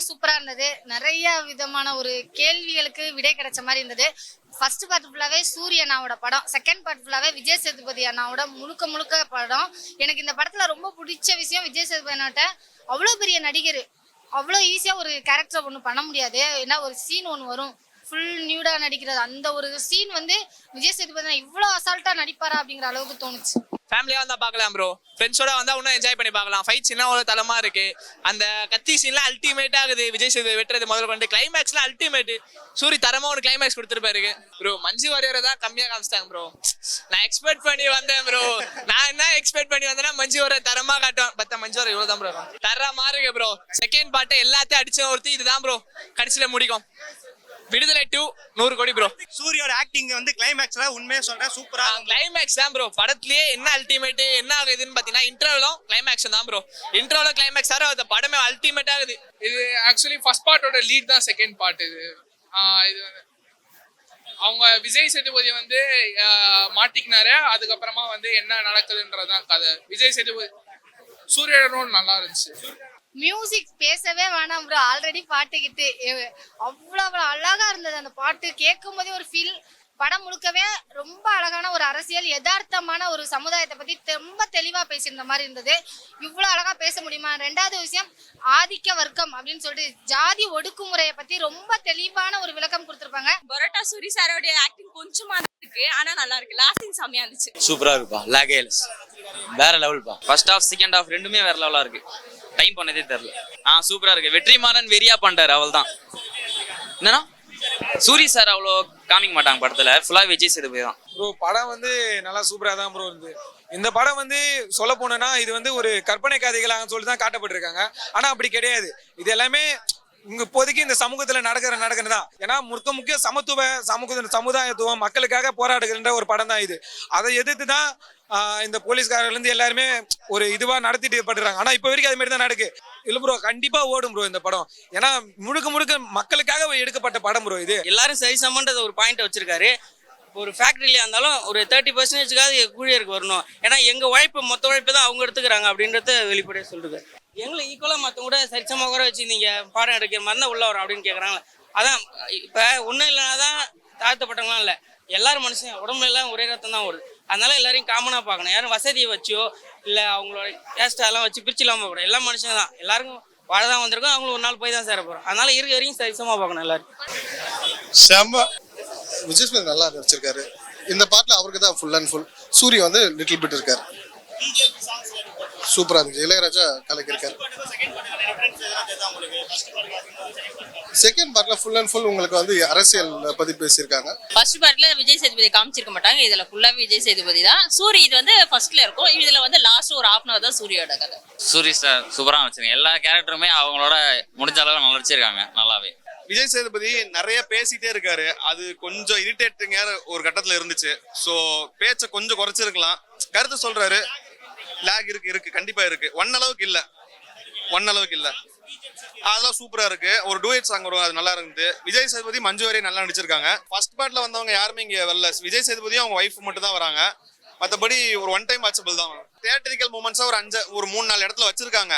சூப்பரா இருந்தது. நிறைய விதமான ஒரு கேள்விகளுக்கு விடை கிடைச்ச மாதிரி இருந்தது. ஃபர்ஸ்ட் பார்ட் ஃபுல்லாவே சூரிய அண்ணாவோட படம், செகண்ட் பார்ட் ஃபுல்லாவே விஜய் சேதுபதி அண்ணாவோட முழுக்க முழுக்க படம். எனக்கு இந்த படத்துல ரொம்ப பிடிச்ச விஷயம் விஜய் சேதுபதி அண்ணாட்ட அவ்வளோ பெரிய நடிகர், அவ்வளோ ஈஸியாக ஒரு கேரக்டர் ஒன்று பண்ண முடியாது. ஏன்னா ஒரு சீன் ஒன்று வரும் ஃபுல் நியூடா நடிக்கிறது, அந்த ஒரு சீன் வந்து விஜய் சேதுபதி இவ்வளோ அசால்ட்டா நடிப்பாரா அப்படிங்கிற அளவுக்கு தோணுச்சு. ஃபேமிலியா வந்தா பார்க்கலாம் ப்ரோ, ஃப்ரெண்ட்ஸோட வந்தா இன்னும் என்ஜாய் பண்ணி பார்க்கலாம். ஃபைட் சீன்லாம் ஒரு தரமா இருக்கு. அந்த கத்தி சீன்லாம் அல்டிமேட் ஆகுது. விஜய் சேதுபதி வெட்டுறது முதல்ல கொண்டு கிளைமேக்ஸ்லாம் அல்டிமேட். சூரி தரமா ஒரு கிளைமேக்ஸ் கொடுத்துருப்பாரு ப்ரோ. மஞ்சு வாரியரை தான் கம்மியா காமிச்சிட்டாங்க ப்ரோ. நான் எக்ஸ்பெக்ட் பண்ணி வந்தேன் ப்ரோ. நான் என்ன எக்ஸ்பெக்ட் பண்ணி வந்தேன்னா மஞ்சு வாரியர் தரமா காட்டும். பத்த மஞ்சு வாரியர் இவ்வளவு தான் ப்ரோ தரமா இருக்கு ப்ரோ. செகண்ட் பார்ட் எல்லாத்தையும் அடிச்ச ஒருத்தி இதுதான் ப்ரோ கடைசியில முடிக்கும். விடுதலை 2 100 கோடி ப்ரோ. சூரியோட ஆக்டிங் வந்து கிளைமேக்ஸ்ல உண்மையா சொல்றேன் சூப்பரா. கிளைமேக்ஸ் தான் ப்ரோ படத்திலேயே என்ன அல்டிமேட் என்ன ஆகுதுன்னு பாத்தீங்கன்னா இன்ட்ரோலும் கிளைமேக்ஸ் தான் ப்ரோ. இன்ட்ரோல கிளைமேக்ஸ் ஆற அந்த படமே அல்டிமேட் ஆகுது. இது ஆக்சுவலி ஃபர்ஸ்ட் பார்ட்டோட லீட் தான் செகண்ட் பார்ட். இது அவங்க விஜய் சேதுபதி வந்து மாட்டிக்கினாரு. அதுக்கப்புறமா வந்து என்ன நடக்குதுன்றதுதான் கதை. விஜய் சேதுபதி சூரியோட ரோல் நல்லா இருந்துச்சு. மியூசிக் பேசவே வேணாம் ப்ரோ, ஆல்ரெடி பாட்டுக்கிட்டு அவ்வளோ அழகா இருந்தது அந்த பாட்டு. கேட்கும் போதே ஒரு ஃபீல். படம் முழுக்கவே ரொம்ப அழகான ஒரு அரசியல் யதார்த்தமான ஒரு சமுதாயத்தை பத்தி ரொம்ப தெளிவா பேசியிருந்த மாதிரி இருந்தது. இவ்வளவு அழகா பேச முடியுமா? ரெண்டாவது விஷயம், ஆதிக்க வர்க்கம் அப்படின்னு சொல்லிட்டு ஜாதி ஒடுக்குமுறையை பத்தி ரொம்ப தெளிவான ஒரு விளக்கம் கொடுத்திருப்பாங்க. பரோட்டா சூரி சாரோட ஆக்டிங் கொஞ்சமா இருக்கு, ஆனா நல்லா இருக்கு. லாஸ்டிங் செமையா இருந்துச்சு. சூப்பரா இருக்குப்பா. லாகேல்ஸ் வேற லெவல்ப்பா. ஃபர்ஸ்ட் ஹாஃப் செகண்ட் ஹாஃப் ரெண்டுமே வேற லெவலா இருக்கு. டைம் பண்ணதே தெரியல. சூப்பரா இருக்கு. வெற்றிமாறன் வெறியா பண்றாரு, அவள் தான். என்னன்னா சூரி சார் அவ்வளோ காமிக்க மாட்டாங்க படத்துல, ஃபுல்லா விஜய் சேதுபதி தான் ப்ரோ. படம் வந்து நல்லா சூப்பரா தான் ப்ரோ இருந்து. இந்த படம் வந்து சொல்ல போனோம்னா இது வந்து ஒரு கற்பனை கதைகளாக சொல்லி தான் காட்டப்பட்டிருக்காங்க. ஆனா அப்படி கிடையாது. இது எல்லாமே இங்க இப்போதைக்கு இந்த சமூகத்துல நடக்கிறதா. ஏன்னா முக்கிய சமுதாயத்துவம் மக்களுக்காக போராடுகின்ற ஒரு படம் தான் இது. அதை எதிர்த்து தான் இந்த போலீஸ்காரர்ல இருந்து எல்லாருமே ஒரு இதுவா நடத்திட்டு படுறாங்க. ஆனா இப்ப வரைக்கும் அது மாதிரி தான் நடக்கு. இல்ல ப்ரோ, கண்டிப்பா ஓடும் ப்ரோ இந்த படம். ஏன்னா முழுக்க மக்களுக்காக எடுக்கப்பட்ட படம் ப்ரோ இது. எல்லாரும் சரிசமன்றது ஒரு பாயிண்ட் வச்சிருக்காரு. ஒரு ஃபேக்டரியில இருந்தாலும் ஒரு 30%க்காவது ஊழியருக்கு வரணும். ஏன்னா எங்க உழைப்பு மொத்த உழைப்பு தான் அவங்க எடுத்துக்கிறாங்க அப்படின்றத வெளிப்படையாக சொல்லுது. எங்களை ஈக்குவலா மற்றவங்க கூட சரிசமாக கூட வச்சு நீங்க பாடம் எடுக்கிற மாதிரி தான் உள்ள வரும் அப்படின்னு கேட்குறாங்க. அதான் இப்ப ஒன்றும் இல்லைனா தான் தாழ்த்தப்பட்டவங்களாம் இல்லை, எல்லாரும் மனுஷன் உடம்புல எல்லாம் ஒரே ரத்தம் தான் ஓடுது. அதனால எல்லாரையும் காமனா பார்க்கணும். யாரும் வசதியை வச்சோ இல்லை அவங்களோட கேஸ்டெல்லாம் வச்சு பிரிச்சு இல்லாமல் போகிறோம். எல்லா மனுஷங்க தான், எல்லாருக்கும் வாழ தான் வந்திருக்கோம். அவங்களும் ஒரு நாள் போய் தான் சேர போகிறோம். அதனால இருக்க வரைக்கும் சரிசமாக பார்க்கணும் எல்லாரும். செம்ம. விஜய் சேதுபதி நல்லா நடிச்சிருக்காரு. இந்த பாட்டுல அவருக்கு தான் ஃபுல் அண்ட் ஃபுல். சூரிய வந்து லிட்டில் பிட் இருக்காரு. சூப்பரா இருந்துச்சு. இளையராஜா கலக்கிருக்காரு. செகண்ட் பார்ட்ல ஃபுல் அண்ட் ஃபுல் உங்களுக்கு வந்து அரசியல் பத்தி பேசியிருக்காங்க. ஃபர்ஸ்ட் பார்ட்ல விஜய் சேதுபதி காமிச்சிருக்க மாட்டாங்க. இதுல ஃபுல்லாவே விஜய் சேதுபதி தான். சூரி இது வந்து ஃபர்ஸ்ட்ல இருக்கும். இதுல வந்து லாஸ்ட் ஒரு ஹாஃப் அன் அவர் தான் சூரியோட கதை. சூரி சார் சூப்பரா வச்சிருக்காங்க. எல்லா கேரக்டருமே அவங்களோட முடிஞ்ச அளவு நல்லா வச்சிருக்காங்க நல்லாவே. விஜய் சேதுபதி நிறைய பேசிட்டே இருக்காரு. அது கொஞ்சம் இரிட்டேட்டிங்கா ஒரு கட்டத்துல இருந்துச்சு. ஸோ பேச்சை கொஞ்சம் குறைச்சிருக்கலாம். கருத்து சொல்றாரு. லேக் இருக்கு கண்டிப்பா இருக்கு. ஒன் அளவுக்கு இல்ல. அதெல்லாம் சூப்பரா இருக்கு. ஒரு டூயட் சாங் வரும், அது நல்லா இருந்து. விஜய் சேதுபதி மஞ்சு வாரியர் நல்லா நடிச்சிருக்காங்க. ஃபர்ஸ்ட் பார்ட்ல வந்தவங்க யாருமே இங்க வரல. விஜய் சேதுபதியும் அவங்க ஒய்ஃப் மட்டும் தான் வராங்க. மற்றபடி ஒரு ஒன் டைம் வாட்சபிள் தான். தியேட்டரிக்கல் மூமெண்ட்ஸா ஒரு 3-4 இடத்துல வச்சிருக்காங்க.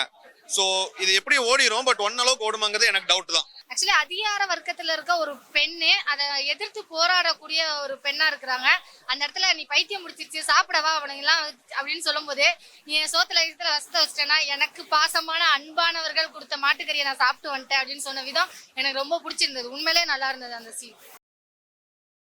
ஸோ இது எப்படி ஓடிடும், பட் ஒன் அளவுக்கு ஓடுமாங்கிறது எனக்கு டவுட் தான். ஆக்சுவலி அதிகார வர்க்கத்துல இருக்க ஒரு பெண்ணு அதை எதிர்த்து போராடக்கூடிய ஒரு பெண்ணா இருக்கிறாங்க. அந்த இடத்துல நீ பைத்தியம் முடிச்சிருச்சு சாப்பிடவா அவனுங்கெல்லாம் அப்படின்னு சொல்லும் போது, நீ என் சோத்துல ரசத்தை வச்சிட்டேன்னா எனக்கு பாசமான அன்பானவர்கள் கொடுத்த மாட்டுக்கறியை நான் சாப்பிட்டு வந்துட்டேன் அப்படின்னு சொன்ன விதம் எனக்கு ரொம்ப பிடிச்சிருந்தது. உண்மையிலே நல்லா இருந்தது அந்த சீன்.